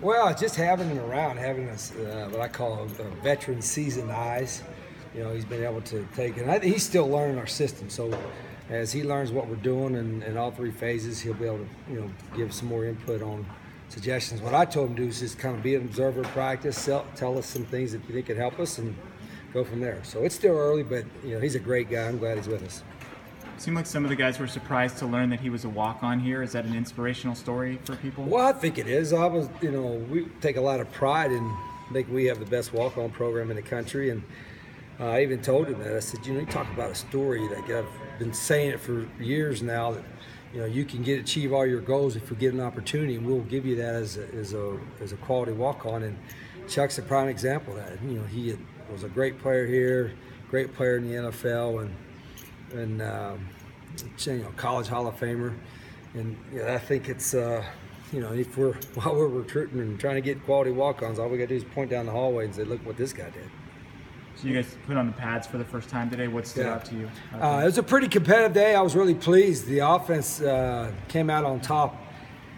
Well, just having him around, having us, what I call a veteran seasoned eyes. You know, he's been able to take it. And I think he's still learning our system. So as he learns what we're doing in all three phases, he'll be able to, give some more input on suggestions. What I told him to do is just kind of be an observer of practice, tell us some things that you think could help us, and go from there. So it's still early, but he's a great guy. I'm glad he's with us. It seemed like some of the guys were surprised to learn that he was a walk-on here. Is that an inspirational story for people? Well, I think it is. We take a lot of pride in thinking we have the best walk-on program in the country, and I even told him that. I said, you talk about a story, like I've been saying it for years now, that you can achieve all your goals if you get an opportunity, and we'll give you that as a quality walk-on. And Chuck's a prime example of that. He was a great player here, great player in the NFL, and college Hall of Famer. And I think it's while we're recruiting and trying to get quality walk-ons, all we got to do is point down the hallway and say, look what this guy did. So you guys put on the pads for the first time today. What stood out to you? It was a pretty competitive day. I was really pleased. The offense came out on top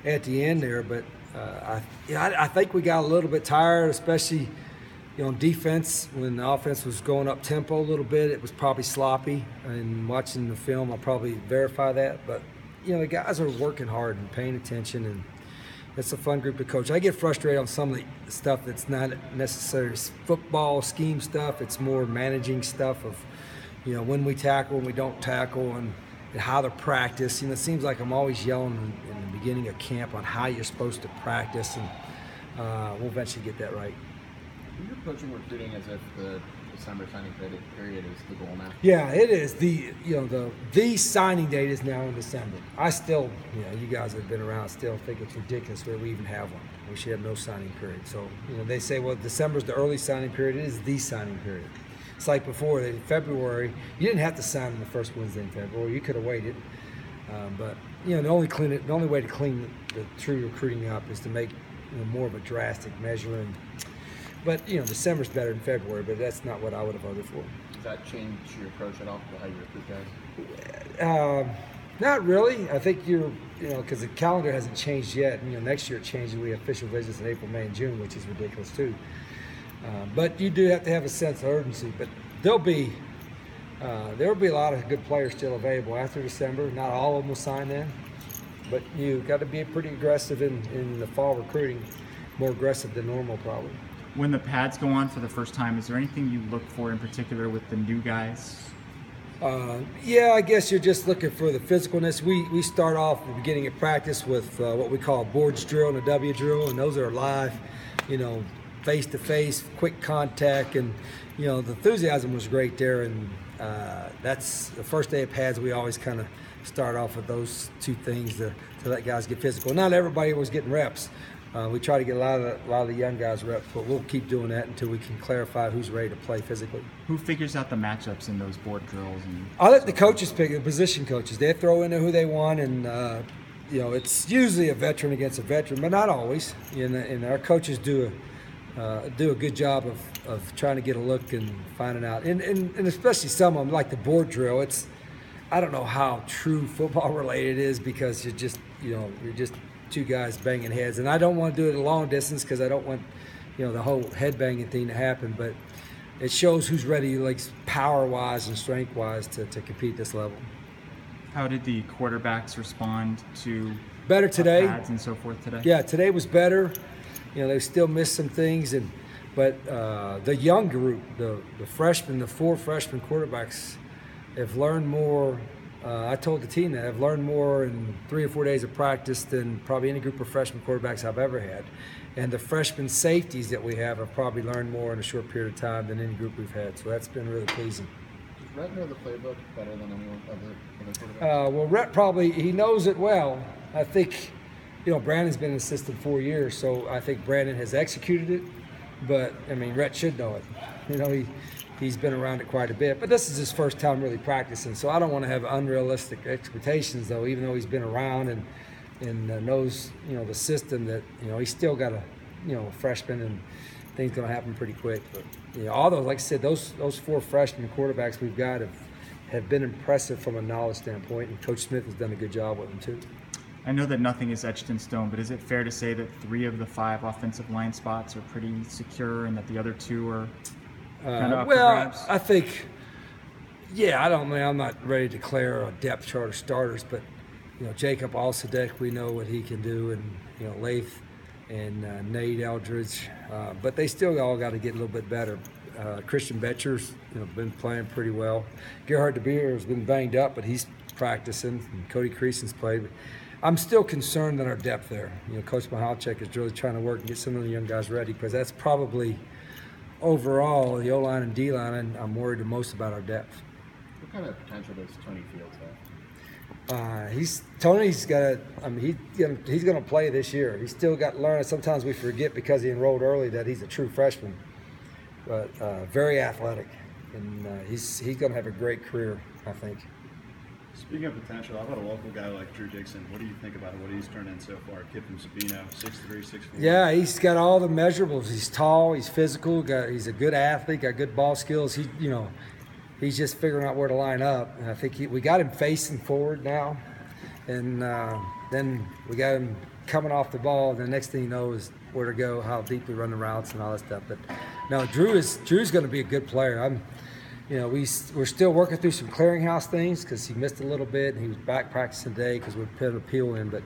at the end there, but I think we got a little bit tired, especially on defense. When the offense was going up tempo a little bit, it was probably sloppy. And watching the film, I'll probably verify that. But the guys are working hard and paying attention, and it's a fun group to coach. I get frustrated on some of the stuff that's not necessarily football scheme stuff. It's more managing stuff of, when we tackle, when we don't tackle, and how to practice. It seems like I'm always yelling in the beginning of camp on how you're supposed to practice, and we'll eventually get that right. You're approaching recruiting as if the December signing period is the goal now. Yeah, it is. The signing date is now in December. I still, you guys have been around, still think it's ridiculous where we even have one. We should have no signing period. So, they say, well, December's the early signing period. It is the signing period. It's like before, in February, you didn't have to sign on the first Wednesday in February. You could have waited. But, the only way to clean the true recruiting up is to make more of a drastic measure. But December's better than February, but that's not what I would have voted for. Does that change your approach at all to how you recruit guys? Not really. I think because the calendar hasn't changed yet. Next year it changes. We have official visits in April, May, and June, which is ridiculous too. But you do have to have a sense of urgency. But there will be a lot of good players still available after December. Not all of them will sign in, but you got to be pretty aggressive in the fall recruiting, more aggressive than normal probably. When the pads go on for the first time, is there anything you look for in particular with the new guys? I guess you're just looking for the physicalness. We start off at the beginning of practice with what we call a boards drill and a W drill, and those are live, face-to-face, quick contact, and the enthusiasm was great there, and that's the first day of pads. We always kind of start off with those two things to let guys get physical. Not everybody was getting reps. We try to get a lot of the young guys reps, but we'll keep doing that until we can clarify who's ready to play physically. Who figures out the matchups in those board drills? I let the coaches pick, the position coaches. They throw in there who they want, and it's usually a veteran against a veteran, but not always. And our coaches do a good job of trying to get a look and finding out, and especially some of them, like the board drill. I don't know how true football related it is, because you're just two guys banging heads, and I don't want to do it at a long distance because I don't want the whole head banging thing to happen, but it shows who's ready, like power wise and strength wise, to compete at this level. How did the quarterbacks respond to better today pads and so forth today? Yeah, today was better. They still missed some things, but the young group, the freshmen, the 4 freshman quarterbacks have learned more. I told the team that I've learned more in 3 or 4 days of practice than probably any group of freshman quarterbacks I've ever had. And the freshman safeties that we have probably learned more in a short period of time than any group we've had. So that's been really pleasing. Does Rhett know the playbook better than anyone other quarterbacks? Well, Rhett he knows it well. I think, Brandon's been in the system 4 years, so I think Brandon has executed it. But, Rhett should know it. He's been around it quite a bit, but this is his first time really practicing, so I don't want to have unrealistic expectations, though, even though he's been around and knows, the system, that, he's still got a freshman, and things going to happen pretty quick. But, all those, like I said, those 4 freshman quarterbacks we've got have been impressive from a knowledge standpoint, and Coach Smith has done a good job with them, too. I know that nothing is etched in stone, but is it fair to say that 3 of the 5 offensive line spots are pretty secure and that the other 2 are kind of up for grabs? I think, yeah, I'm not ready to declare a depth chart of starters, but, Jacob Alsadek, we know what he can do, and, Leif and Nate Eldridge, but they still all got to get a little bit better. Christian Betcher's, been playing pretty well. Gerhard DeBeer has been banged up, but he's practicing, and Cody Creason's played. I'm still concerned in our depth there. Coach Mihalchek is really trying to work and get some of the young guys ready, because that's probably overall the O-line and D-line. I'm worried the most about our depth. What kind of potential does Tony Fields have? Tony's got. He's going to play this year. He's still got to learn. Sometimes we forget because he enrolled early that he's a true freshman, but very athletic, and he's going to have a great career, I think. Speaking of potential, how about a local guy like Drew Dixon? What do you think about what he's turned in so far? Kid from Sabino, 6'3", 6'4". Yeah, he's got all the measurables. He's tall, he's physical, he's a good athlete, got good ball skills. He's just figuring out where to line up. And I think we got him facing forward now, and then we got him coming off the ball. And the next thing you know is where to go, how deep we run the routes, and all that stuff. But no, Drew's going to be a good player. We're still working through some clearinghouse things because he missed a little bit, and he was back practicing today because we put an appeal in. But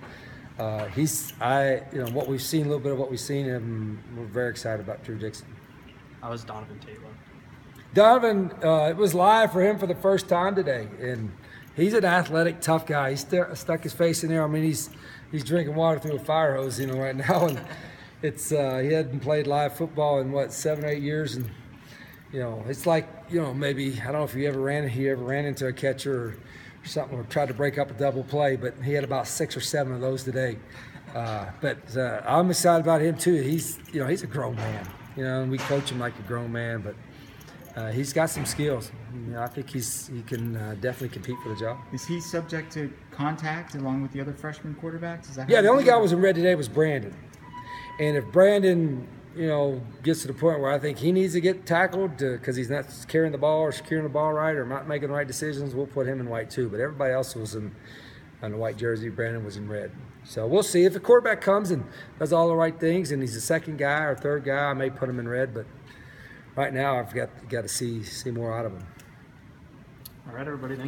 what we've seen, a little bit of what we've seen, and we're very excited about Drew Dixon. How was Donovan Taylor? Donovan, it was live for him for the first time today, and he's an athletic, tough guy. He stuck his face in there. I mean, he's drinking water through a fire hose, right now, and it's he hadn't played live football in 7 or 8 years, and it's like maybe I don't know if he ever ran into a catcher or something, or tried to break up a double play, but he had about 6 or 7 of those today. But I'm excited about him too. He's a grown man, and we coach him like a grown man, but. He's got some skills. I think he can definitely compete for the job. Is he subject to contact along with the other freshman quarterbacks? Yeah, the only guy who was in red today was Brandon. And if Brandon, gets to the point where I think he needs to get tackled because he's not carrying the ball or securing the ball right or not making the right decisions, we'll put him in white too. But everybody else was in the white jersey. Brandon was in red. So we'll see. If the quarterback comes and does all the right things and he's the second guy or third guy, I may put him in red. But right now, I've got to see more out of him. All right, everybody. Thank you.